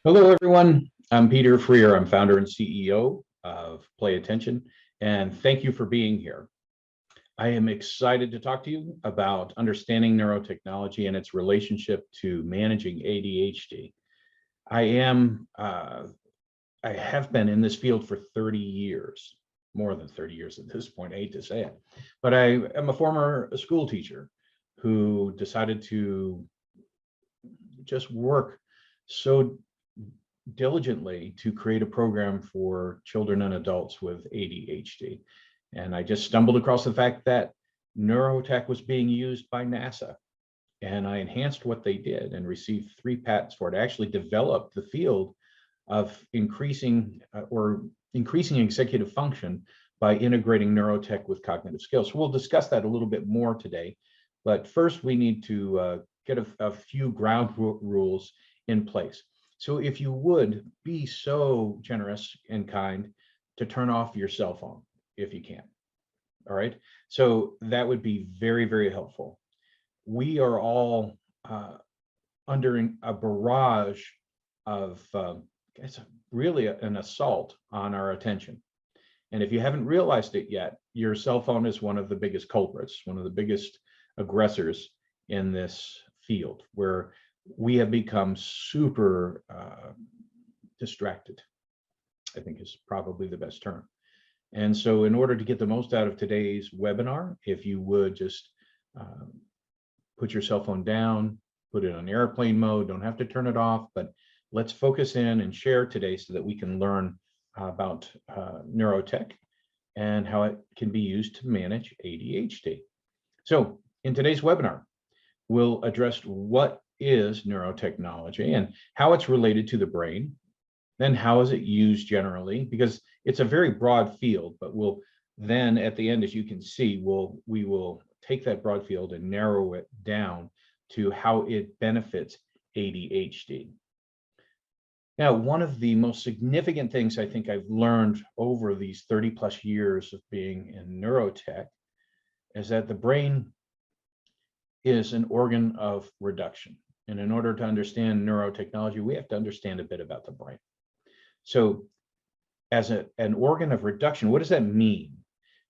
Hello, everyone. I'm Peter Freer. I'm founder and CEO of Play Attention, and thank you for being here. I am excited to talk to you about understanding neurotechnology and its relationship to managing ADHD. I have been in this field for 30 years, more than 30 years at this point. I hate to say it, but I am a former school teacher who decided to just work so diligently to create a program for children and adults with ADHD. And I just stumbled across the fact that neurotech was being used by NASA. And I enhanced what they did and received 3 patents for it. I actually developed the field of increasing executive function by integrating neurotech with cognitive skills. So we'll discuss that a little bit more today. But first, we need to get a few ground rules in place. So if you would be so generous and kind to turn off your cell phone if you can. All right. So that would be very, very helpful. We are all under a barrage of, it's really an assault on our attention. And if you haven't realized it yet, your cell phone is one of the biggest culprits, one of the biggest aggressors in this field, where we have become super distracted, I think is probably the best term. And so in order to get the most out of today's webinar, if you would just put your cell phone down, put it on airplane mode, don't have to turn it off, but let's focus in and share today so that we can learn about neurotech and how it can be used to manage ADHD. So in today's webinar, we'll address what is neurotechnology and how it's related to the brain, then how is it used generally, because it's a very broad field, but we'll then at the end, as you can see, we will take that broad field and narrow it down to how it benefits ADHD. Now, one of the most significant things I think I've learned over these 30 plus years of being in neurotech is that the brain is an organ of reduction. And in order to understand neurotechnology, we have to understand a bit about the brain. So as an organ of reduction, what does that mean?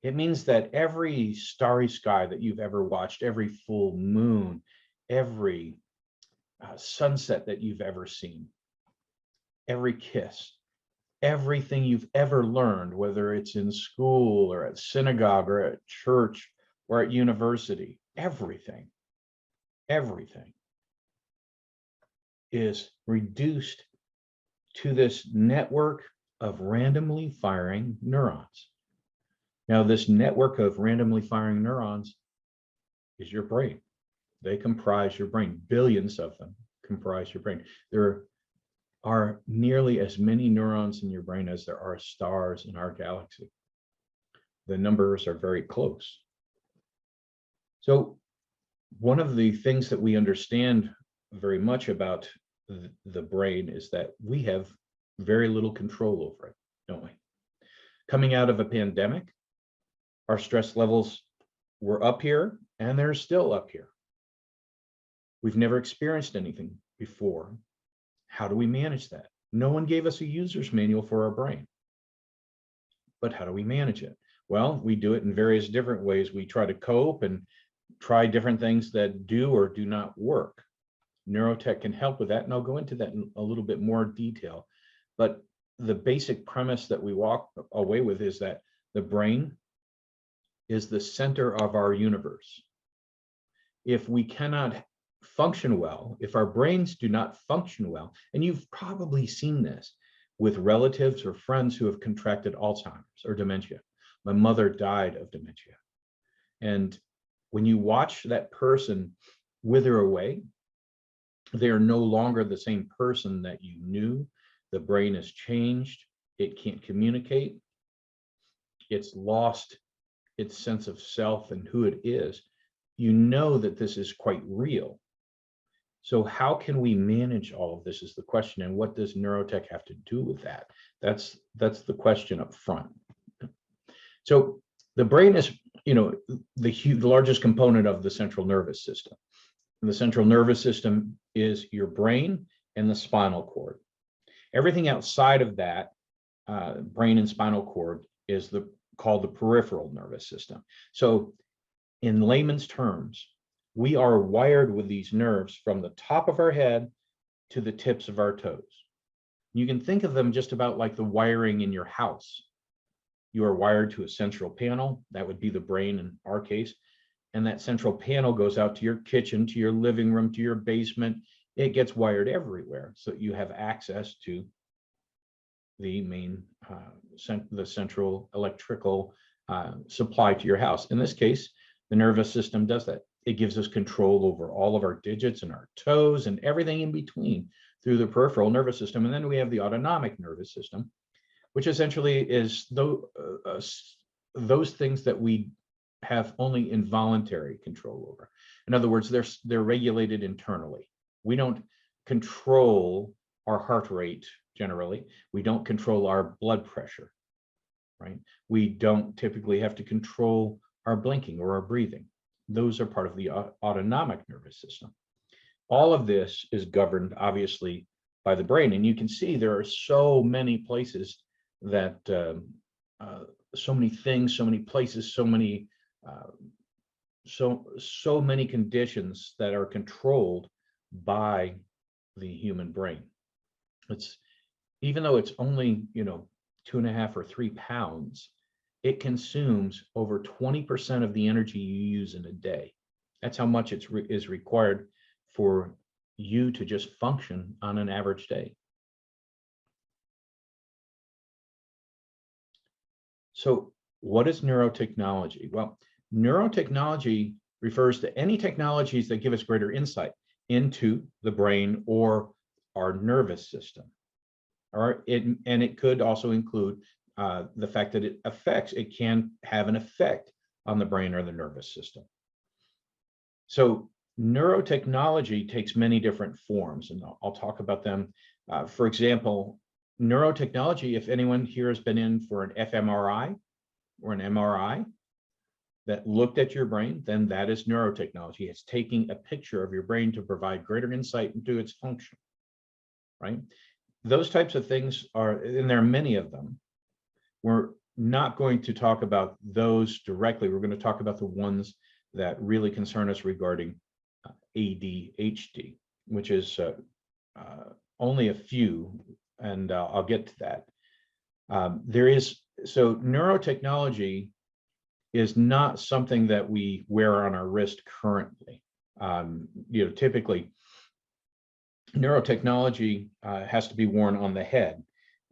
It means that every starry sky that you've ever watched, every full moon, every sunset that you've ever seen, every kiss, everything you've ever learned, whether it's in school or at synagogue or at church or at university, everything is reduced to this network of randomly firing neurons. Now, this network of randomly firing neurons is your brain. They comprise your brain. Billions of them comprise your brain. There are nearly as many neurons in your brain as there are stars in our galaxy. The numbers are very close. So one of the things that we understand very much about the brain is that we have very little control over it, don't we? Coming out of a pandemic, our stress levels were up here and they're still up here. We've never experienced anything before. How do we manage that? No one gave us a user's manual for our brain. But how do we manage it? Well, we do it in various different ways. We try to cope and try different things that do or do not work. Neurotech can help with that, and I'll go into that in a little bit more detail. But the basic premise that we walk away with is that the brain is the center of our universe. If we cannot function well, if our brains do not function well, and you've probably seen this with relatives or friends who have contracted Alzheimer's or dementia. My mother died of dementia. And when you watch that person wither away, they are no longer the same person that you knew. The brain has changed. It can't communicate. It's lost its sense of self and who it is. You know that this is quite real. So how can we manage all of this is the question, and what does neurotech have to do with that? That's the question up front. So the brain is, the largest component of the central nervous system. And the central nervous system is your brain and the spinal cord. Everything outside of that brain and spinal cord is called the peripheral nervous system. So in layman's terms, we are wired with these nerves from the top of our head to the tips of our toes. You can think of them just about like the wiring in your house. You are wired to a central panel, that would be the brain in our case, and that central panel goes out to your kitchen, to your living room, to your basement. It gets wired everywhere, so you have access to the main, the central electrical supply to your house. In this case, the nervous system does that. It gives us control over all of our digits and our toes and everything in between through the peripheral nervous system. And then we have the autonomic nervous system, which essentially is those things that we have only involuntary control over. In other words, they're regulated internally. We don't control our heart rate generally. We don't control our blood pressure, right? We don't typically have to control our blinking or our breathing. Those are part of the autonomic nervous system. All of this is governed, obviously, by the brain. And you can see there are so many places that, so many things, so many places, so many conditions that are controlled by the human brain. It's, even though it's only 2.5 or 3 pounds, it consumes over 20% of the energy you use in a day. That's how much is required for you to just function on an average day. So what is neurotechnology? Well, neurotechnology refers to any technologies that give us greater insight into the brain or our nervous system. And it could also include the fact that it can have an effect on the brain or the nervous system. So neurotechnology takes many different forms, and I'll talk about them. For example, neurotechnology, if anyone here has been in for an fMRI or an MRI that looked at your brain, then that is neurotechnology. It's taking a picture of your brain to provide greater insight into its function, right? Those types of things are, and there are many of them. We're not going to talk about those directly. We're going to talk about the ones that really concern us regarding ADHD, which is only a few, and I'll get to that. So neurotechnology is not something that we wear on our wrist currently. Typically, neurotechnology has to be worn on the head.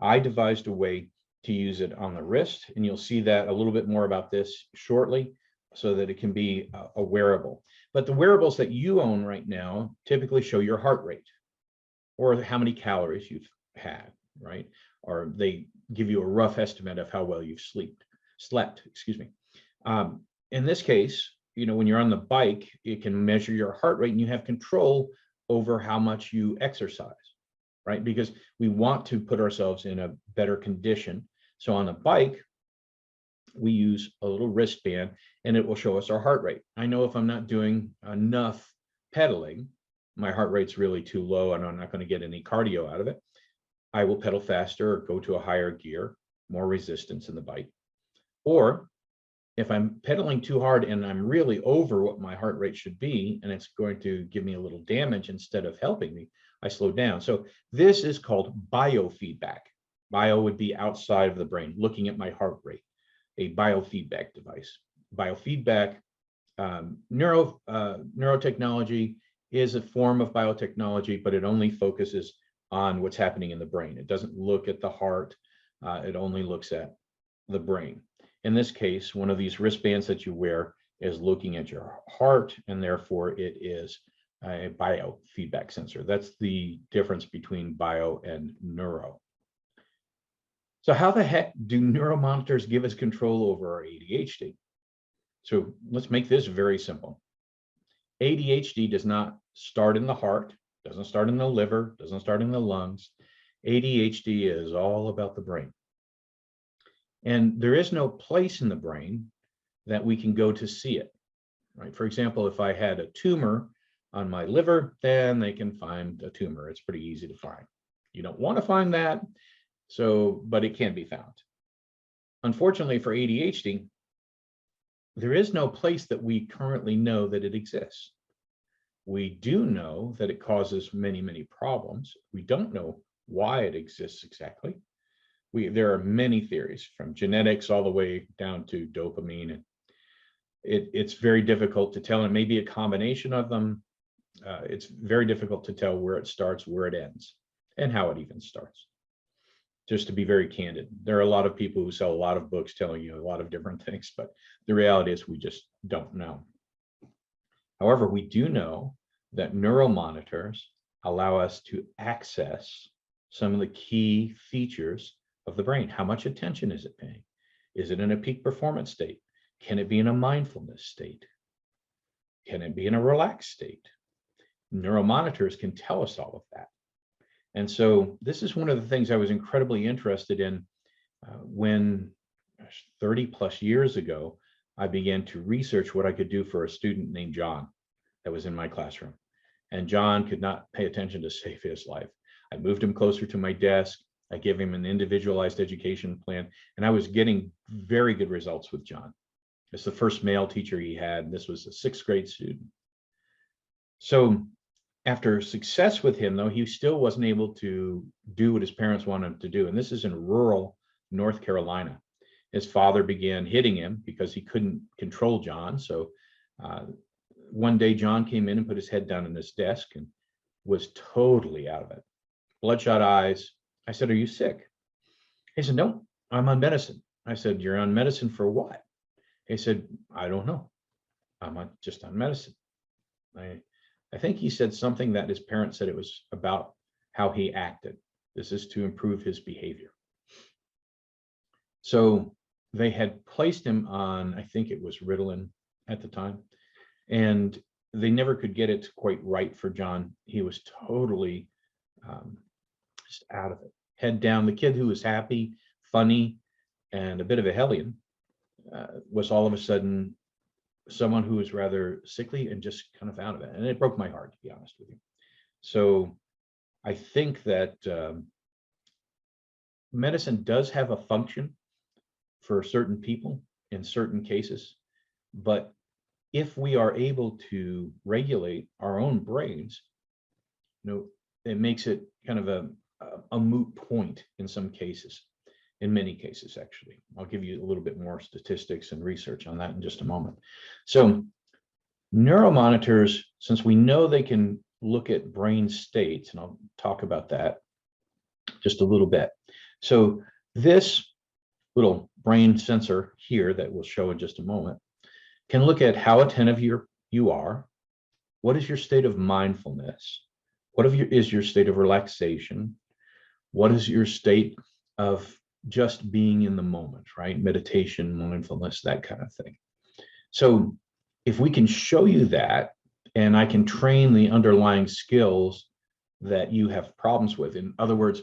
I devised a way to use it on the wrist, and you'll see that a little bit more about this shortly, so that it can be a wearable. But the wearables that you own right now typically show your heart rate or how many calories you've had, right? Or they give you a rough estimate of how well you've slept, excuse me. In this case, when you're on the bike, it can measure your heart rate and you have control over how much you exercise, right? Because we want to put ourselves in a better condition. So on a bike, we use a little wristband and it will show us our heart rate. I know if I'm not doing enough pedaling, my heart rate's really too low and I'm not going to get any cardio out of it, I will pedal faster or go to a higher gear, more resistance in the bike. Or if I'm pedaling too hard and I'm really over what my heart rate should be, and it's going to give me a little damage instead of helping me, I slow down. So this is called biofeedback. Bio would be outside of the brain, looking at my heart rate, a biofeedback device. Biofeedback, neurotechnology is a form of biotechnology, but it only focuses on what's happening in the brain. It doesn't look at the heart. It only looks at the brain. In this case, one of these wristbands that you wear is looking at your heart, and therefore it is a biofeedback sensor. That's the difference between bio and neuro. So how the heck do neuromonitors give us control over our ADHD? So let's make this very simple. ADHD does not start in the heart, doesn't start in the liver, doesn't start in the lungs. ADHD is all about the brain. And there is no place in the brain that we can go to see it, right? For example, if I had a tumor on my liver, then they can find a tumor. It's pretty easy to find. You don't want to find that, but it can be found. Unfortunately for ADHD, there is no place that we currently know that it exists. We do know that it causes many, many problems. We don't know why it exists exactly. There are many theories, from genetics all the way down to dopamine, and it's very difficult to tell, and maybe a combination of them. It's very difficult to tell where it starts, where it ends, and how it even starts. Just to be very candid, there are a lot of people who sell a lot of books telling you a lot of different things, but the reality is we just don't know. However, we do know that neuromonitors allow us to access some of the key features of the brain. How much attention is it paying? Is it in a peak performance state? Can it be in a mindfulness state? Can it be in a relaxed state? Neuromonitors can tell us all of that. And so this is one of the things I was incredibly interested in when 30 plus years ago, I began to research what I could do for a student named John that was in my classroom. And John could not pay attention to save his life. I moved him closer to my desk. I gave him an individualized education plan, and I was getting very good results with John. It's the first male teacher he had. This was a 6th grade student. So after success with him, though, he still wasn't able to do what his parents wanted him to do. And this is in rural North Carolina. His father began hitting him because he couldn't control John. So one day John came in and put his head down on his desk and was totally out of it. Bloodshot eyes. I said, "Are you sick?" He said, "No, I'm on medicine." I said, "You're on medicine for what?" He said, "I don't know. I'm just on medicine." I think he said something that his parents said it was about how he acted. This is to improve his behavior. So they had placed him on, I think it was Ritalin at the time, and they never could get it quite right for John. He was totally just out of it, head down. The kid who was happy, funny, and a bit of a hellion was all of a sudden someone who was rather sickly and just kind of out of it. And it broke my heart, to be honest with you. So I think that medicine does have a function for certain people in certain cases, but if we are able to regulate our own brains, it makes it kind of a moot point in some cases, in many cases, actually. I'll give you a little bit more statistics and research on that in just a moment. So neuromonitors, since we know they can look at brain states, and I'll talk about that just a little bit. So this little brain sensor here that we'll show in just a moment can look at how attentive you are. What is your state of mindfulness? What is your state of relaxation? What is your state of just being in the moment, right? Meditation, mindfulness, that kind of thing. So if we can show you that, and I can train the underlying skills that you have problems with. In other words,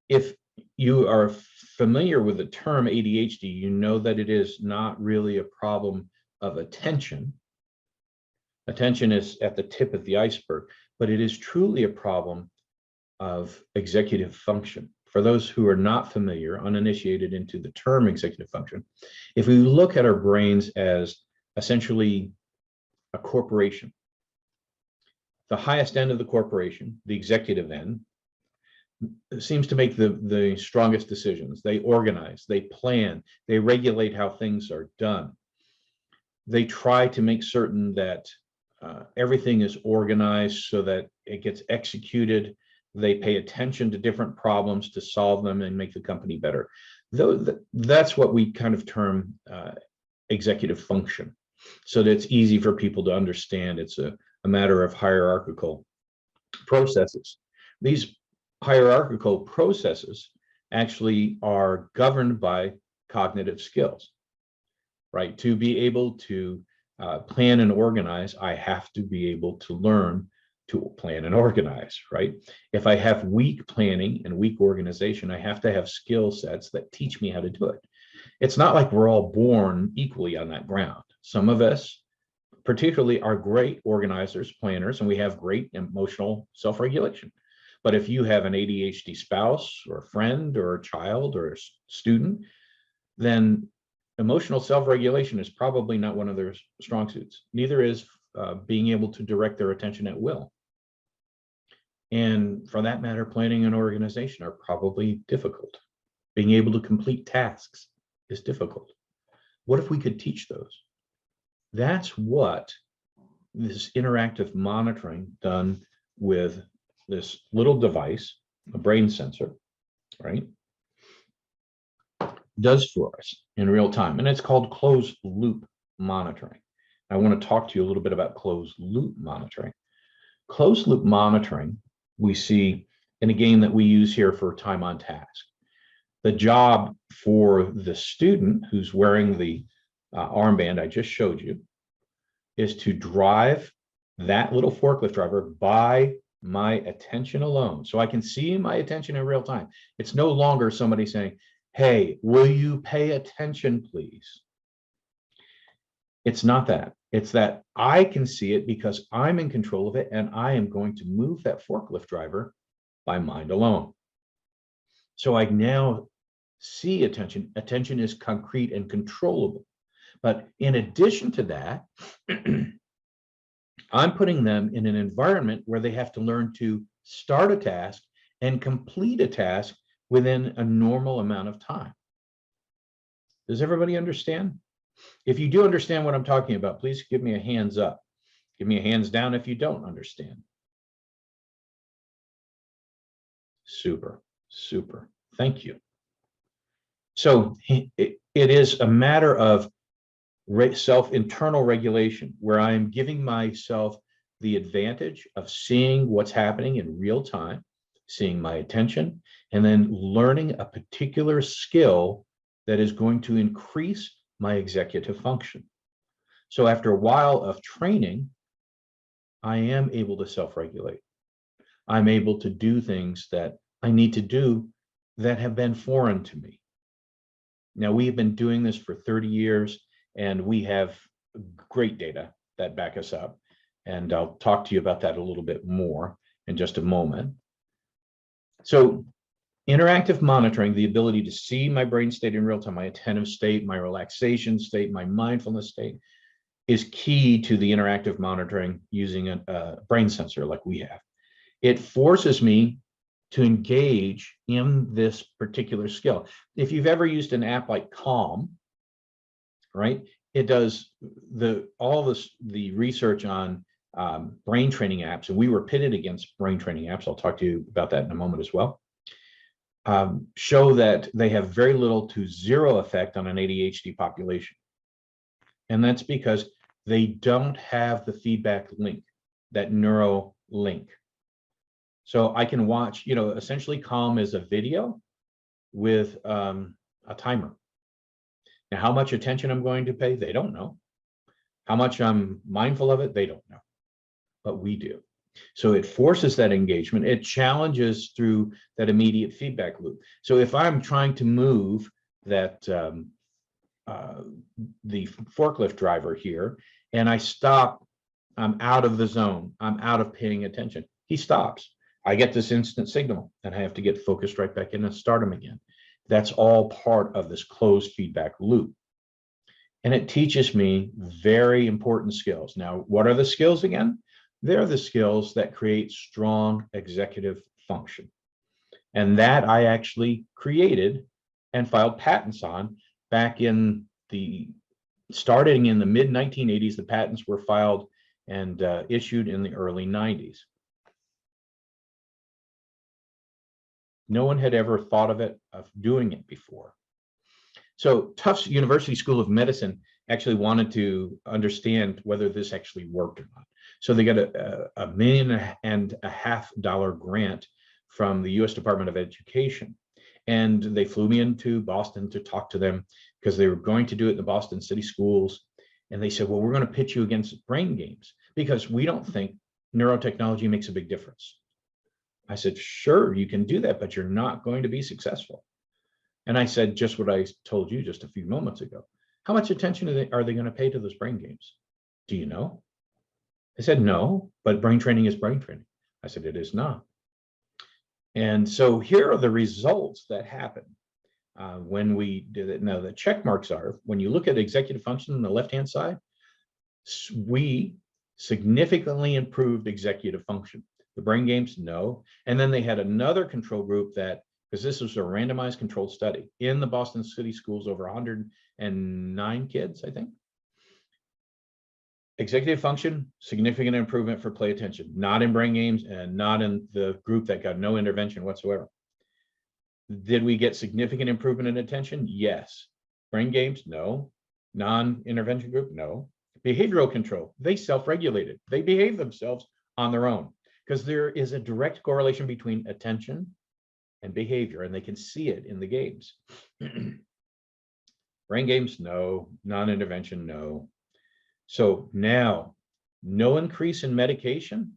if you are familiar with the term ADHD, you know that it is not really a problem of attention. Attention is at the tip of the iceberg, but it is truly a problem of executive function. For those who are not familiar, uninitiated into the term executive function, if we look at our brains as essentially a corporation, the highest end of the corporation, the executive end, seems to make the strongest decisions. They organize, they plan, they regulate how things are done. They try to make certain that everything is organized so that it gets executed. They pay attention to different problems to solve them and make the company better. That's what we kind of term executive function, so that it's easy for people to understand. It's a matter of hierarchical processes. These hierarchical processes actually are governed by cognitive skills, right? To be able to plan and organize, I have to be able to learn to plan and organize, right? If I have weak planning and weak organization, I have to have skill sets that teach me how to do it. It's not like we're all born equally on that ground. Some of us, particularly, are great organizers, planners, and we have great emotional self-regulation. But if you have an ADHD spouse or a friend or a child or a student, then emotional self-regulation is probably not one of their strong suits. Neither is being able to direct their attention at will. And for that matter, planning and organization are probably difficult. Being able to complete tasks is difficult. What if we could teach those? That's what this interactive monitoring done with this little device, a brain sensor, right, does for us in real time. And it's called closed loop monitoring. I want to talk to you a little bit about closed loop monitoring. Closed loop monitoring, we see in a game that we use here for time on task. The job for the student who's wearing the armband I just showed you is to drive that little forklift driver by my attention alone. So I can see my attention in real time. It's no longer somebody saying, hey, will you pay attention, please? It's not that. It's that I can see it because I'm in control of it, and I am going to move that forklift driver by mind alone. So I now see attention. Attention is concrete and controllable. But in addition to that, I'm putting them in an environment where they have to learn to start a task and complete a task within a normal amount of time. Does everybody understand? If you do understand what I'm talking about, please give me a hands up. Give me a hands down if you don't understand. Super, super. Thank you. So it is a matter of internal regulation, where I am giving myself the advantage of seeing what's happening in real time, seeing my attention, and then learning a particular skill that is going to increase my executive function. So after a while of training, I am able to self-regulate. I'm able to do things that I need to do that have been foreign to me. Now, we have been doing this for 30 years, and we have great data that back us up. And I'll talk to you about that a little bit more in just a moment. So interactive monitoring, the ability to see my brain state in real time, my attentive state, my relaxation state, my mindfulness state, is key to the interactive monitoring using a brain sensor like we have. It forces me to engage in this particular skill. If you've ever used an app like Calm, right, it does all the research on brain training apps, and we were pitted against brain training apps. I'll talk to you about that in a moment as well. Show that they have very little to zero effect on an ADHD population. And that's because they don't have the feedback link, that neuro link. So I can watch, essentially Calm is a video with a timer. Now, how much attention I'm going to pay, they don't know. How much I'm mindful of it, they don't know. But we do. So it forces that engagement. It challenges through that immediate feedback loop. So if I'm trying to move that the forklift driver here, and I stop, I'm out of the zone, I'm out of paying attention. He stops. I get this instant signal, and I have to get focused right back in and start him again. That's all part of this closed feedback loop. And it teaches me very important skills. Now, what are the skills again? They're the skills that create strong executive function. And that I actually created and filed patents on back starting in the mid 1980s. The patents were filed and issued in the early 90s. No one had ever thought of doing it before. So Tufts University School of Medicine actually wanted to understand whether this actually worked or not. So they got a $1.5 million grant from the U.S. Department of Education. And they flew me into Boston to talk to them because they were going to do it in the Boston City schools. And they said, well, we're going to pitch you against brain games because we don't think neurotechnology makes a big difference. I said, sure, you can do that, but you're not going to be successful. And I said just what I told you just a few moments ago. How much attention are they going to pay to those brain games? Do you know? They said, no, but brain training is brain training. I said, it is not. And so here are the results that happen when we did it. Now, the check marks are, when you look at executive function on the left-hand side, we significantly improved executive function. The brain games, no. And then they had another control group that, because this was a randomized controlled study in the Boston City schools, over 109 kids, I think. Executive function, significant improvement for play attention, not in brain games and not in the group that got no intervention whatsoever. Did we get significant improvement in attention? Yes. Brain games? No. Non-intervention group? No. Behavioral control, they self-regulated. They behave themselves on their own, because there is a direct correlation between attention and behavior, and they can see it in the games. Brain games? No. Non-intervention? No. So now, no increase in medication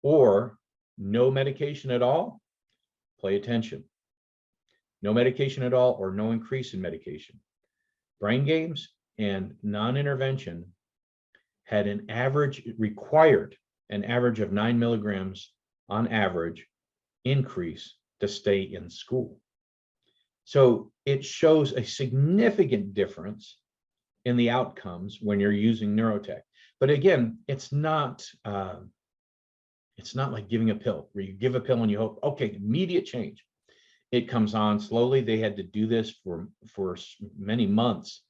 or no medication at all, play attention. No medication at all or no increase in medication. Brain games and non-intervention had an average, required an average of 9 milligrams on average increase to stay in school. So it shows a significant difference in the outcomes when you're using neurotech. But again, it's not like giving a pill where you give a pill and you hope, okay, immediate change. It comes on slowly. They had to do this for many months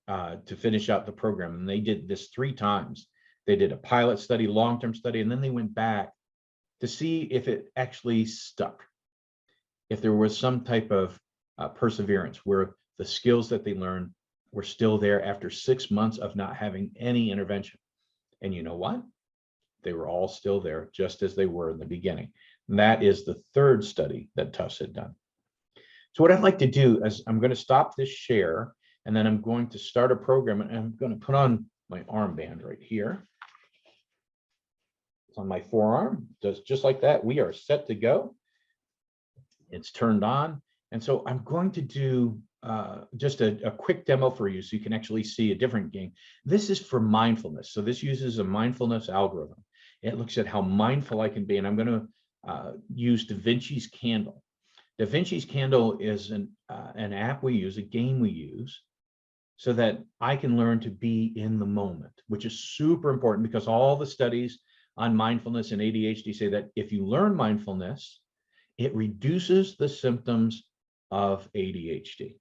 to finish out the program. And they did this 3 times. They did a pilot study, long-term study, and then they went back to see if it actually stuck. If there was some type of perseverance where the skills that they learned were still there after 6 months of not having any intervention. And you know what? They were all still there, just as they were in the beginning. And that is the 3rd study that Tufts had done. So what I'd like to do is I'm going to stop this share, and then I'm going to start a program, and I'm going to put on my armband right here. It's on my forearm, does just like that. We are set to go. It's turned on. And so I'm going to do just a quick demo for you so you can actually see a different game. This is for mindfulness. So this uses a mindfulness algorithm. It looks at how mindful I can be. And I'm going to use Da Vinci's Candle. Da Vinci's Candle is an app we use, a game we use, so that I can learn to be in the moment, which is super important, because all the studies on mindfulness and ADHD say that if you learn mindfulness, it reduces the symptoms of ADHD.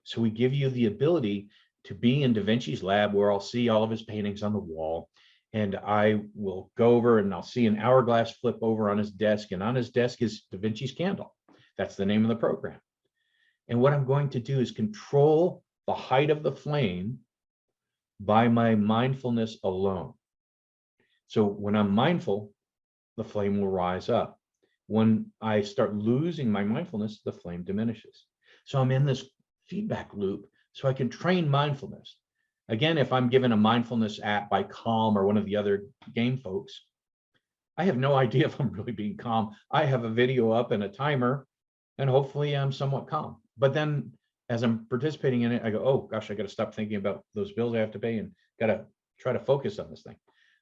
So we give you the ability to be in Da Vinci's lab, where I'll see all of his paintings on the wall, and I will go over and I'll see an hourglass flip over on his desk, and on his desk is Da Vinci's Candle. That's the name of the program. And what I'm going to do is control the height of the flame by my mindfulness alone. So when I'm mindful, the flame will rise up. When I start losing my mindfulness, the flame diminishes. So I'm in this feedback loop so I can train mindfulness. Again, if I'm given a mindfulness app by Calm or one of the other game folks, I have no idea if I'm really being calm. I have a video up and a timer, and hopefully I'm somewhat calm. But then as I'm participating in it, I go, oh gosh, I got to stop thinking about those bills I have to pay and got to try to focus on this thing.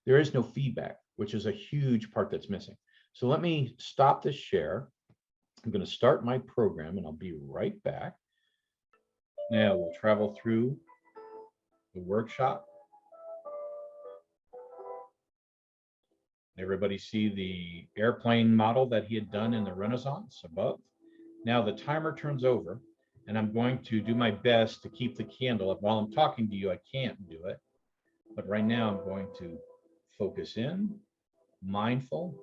There is no feedback, which is a huge part that's missing. So let me stop this share. I'm going to start my program, and I'll be right back. Now we'll travel through the workshop. Everybody see the airplane model that he had done in the Renaissance above? Now the timer turns over, and I'm going to do my best to keep the candle up. While I'm talking to you, I can't do it. But right now I'm going to focus in, mindful.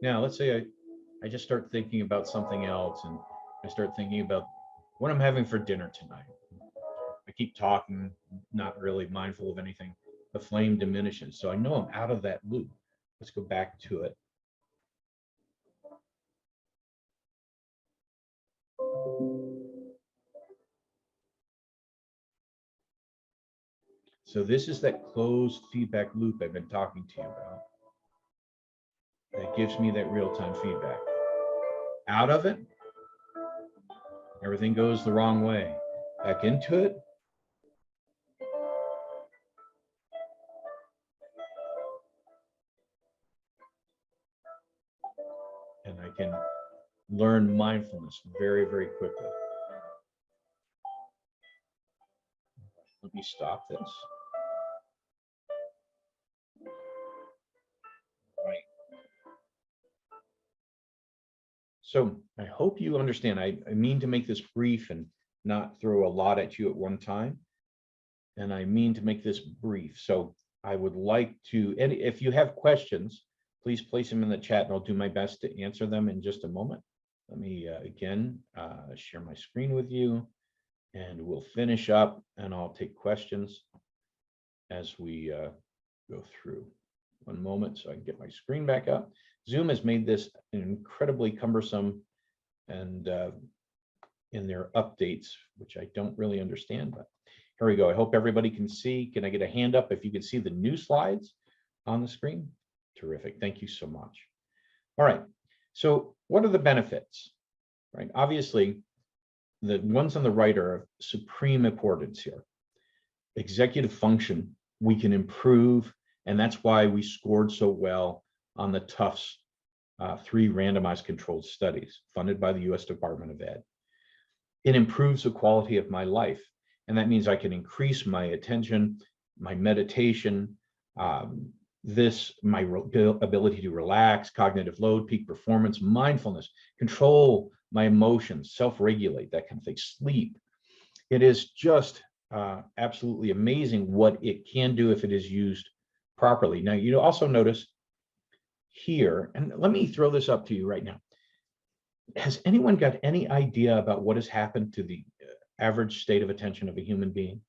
Now, let's say I just start thinking about something else, and I start thinking about what I'm having for dinner tonight. I keep talking, not really mindful of anything. The flame diminishes. So I know I'm out of that loop. Let's go back to it. So this is that closed feedback loop I've been talking to you about. That gives me that real-time feedback. Out of it, everything goes the wrong way. Back into it. can learn mindfulness very, very quickly. Let me stop this. Right. So I hope you understand. I mean to make this brief and not throw a lot at you at one time. And I mean to make this brief. So I would like to, and if you have questions, please place them in the chat and I'll do my best to answer them in just a moment. Let me again share my screen with you and we'll finish up and I'll take questions as we go through. One moment so I can get my screen back up. Zoom has made this incredibly cumbersome and in their updates, which I don't really understand, but here we go. I hope everybody can see. Can I get a hand up if you can see the new slides on the screen? Terrific. Thank you so much. All right. So what are the benefits? Right. Obviously, the ones on the right are of supreme importance here. Executive function, we can improve, and that's why we scored so well on the Tufts 3 randomized controlled studies funded by the US Department of Ed. It improves the quality of my life. And that means I can increase my attention, my meditation, my ability to relax, cognitive load, peak performance, mindfulness, control my emotions, self-regulate, that kind of thing, sleep. It is just absolutely amazing what it can do if it is used properly. Now, you also notice here, and let me throw this up to you right now. Has anyone got any idea about what has happened to the average state of attention of a human being?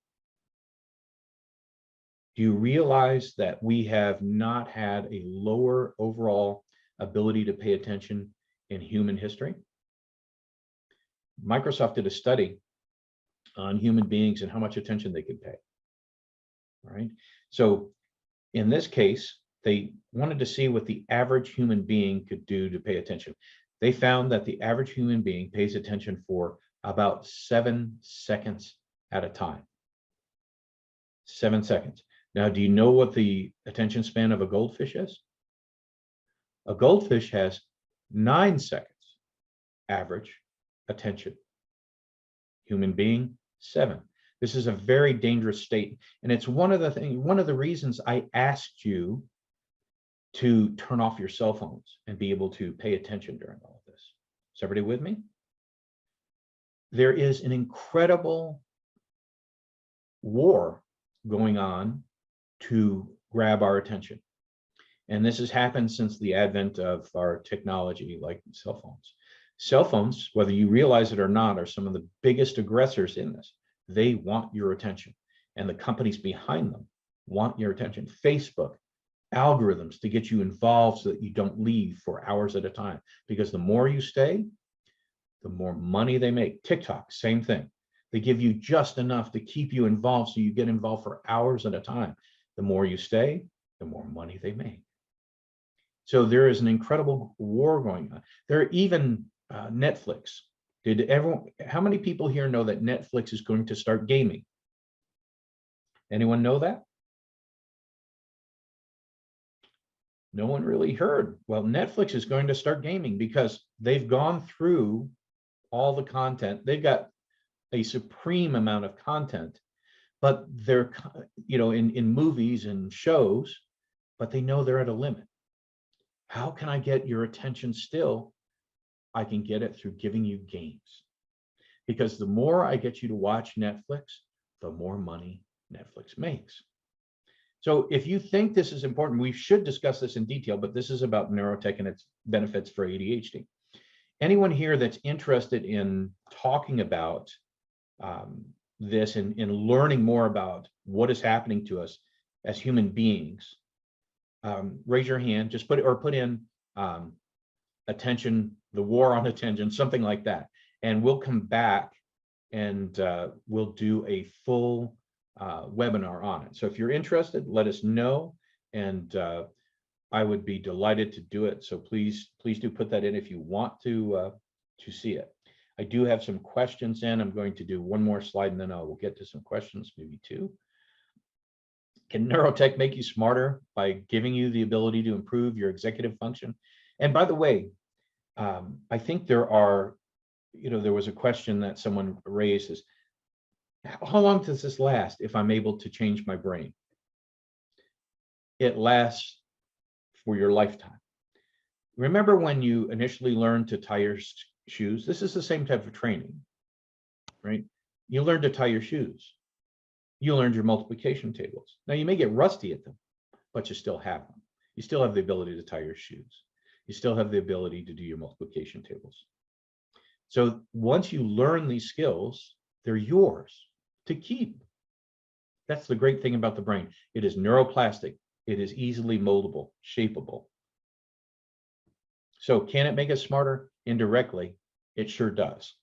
Do you realize that we have not had a lower overall ability to pay attention in human history? Microsoft did a study on human beings and how much attention they could pay. All right. So in this case, they wanted to see what the average human being could do to pay attention. They found that the average human being pays attention for about 7 seconds at a time. 7 seconds. Now, do you know what the attention span of a goldfish is? A goldfish has 9 seconds average attention. Human being, 7. This is a very dangerous state. And it's one of the reasons I asked you to turn off your cell phones and be able to pay attention during all of this. Is everybody with me? There is an incredible war going on to grab our attention. And this has happened since the advent of our technology like cell phones. Cell phones, whether you realize it or not, are some of the biggest aggressors in this. They want your attention, and the companies behind them want your attention. Facebook, algorithms to get you involved so that you don't leave for hours at a time, because the more you stay, the more money they make. TikTok, same thing. They give you just enough to keep you involved so you get involved for hours at a time. The more you stay, the more money they make. So there is an incredible war going on. There are even Netflix. How many people here know that Netflix is going to start gaming? Anyone know that? No one really heard. Well, Netflix is going to start gaming because they've gone through all the content. They've got a supreme amount of content, but they're, in movies and shows, but they know they're at a limit. How can I get your attention still? I can get it through giving you games. Because the more I get you to watch Netflix, the more money Netflix makes. So if you think this is important, we should discuss this in detail, but this is about neurotech and its benefits for ADHD. Anyone here that's interested in talking about this and learning more about what is happening to us as human beings, raise your hand, just put in attention, the war on attention, something like that. And we'll come back and we'll do a full webinar on it. So if you're interested, let us know, and I would be delighted to do it. So please do put that in if you want to see it. I do have some questions in. I'm going to do one more slide and then I will get to some questions, maybe 2. Can neurotech make you smarter by giving you the ability to improve your executive function? And by the way, I think there are, there was a question that someone raised is, how long does this last if I'm able to change my brain? It lasts for your lifetime. Remember when you initially learned to tie your shoes? This is the same type of training, right? You learn to tie your shoes. You learned your multiplication tables. Now you may get rusty at them, but you still have them. You still have the ability to tie your shoes. You still have the ability to do your multiplication tables. So once you learn these skills, they're yours to keep. That's the great thing about the brain. It is neuroplastic. It is easily moldable, shapeable. So can it make us smarter? Indirectly, it sure does.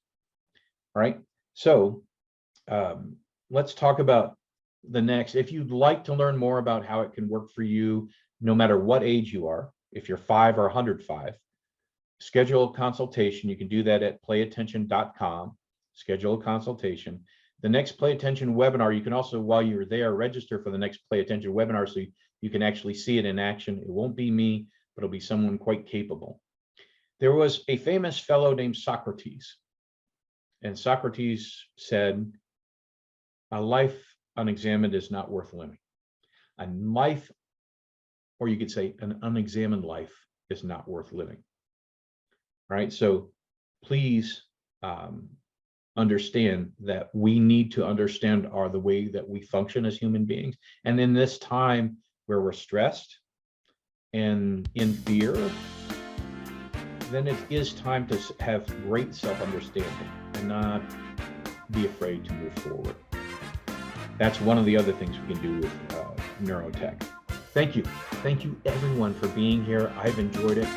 All right. So let's talk about the next. If you'd like to learn more about how it can work for you, no matter what age you are, if you're 5 or 105, schedule a consultation. You can do that at playattention.com. Schedule a consultation. The next Play Attention webinar, you can also, while you're there, register for the next Play Attention webinar so you can actually see it in action. It won't be me, but it'll be someone quite capable. There was a famous fellow named Socrates, and Socrates said, a life unexamined is not worth living. A life, or you could say an unexamined life, is not worth living. All right, so please understand that we need to understand the way that we function as human beings. And in this time where we're stressed and in fear, then it is time to have great self-understanding and not be afraid to move forward. That's one of the other things we can do with neurotech. Thank you. Thank you everyone for being here. I've enjoyed it.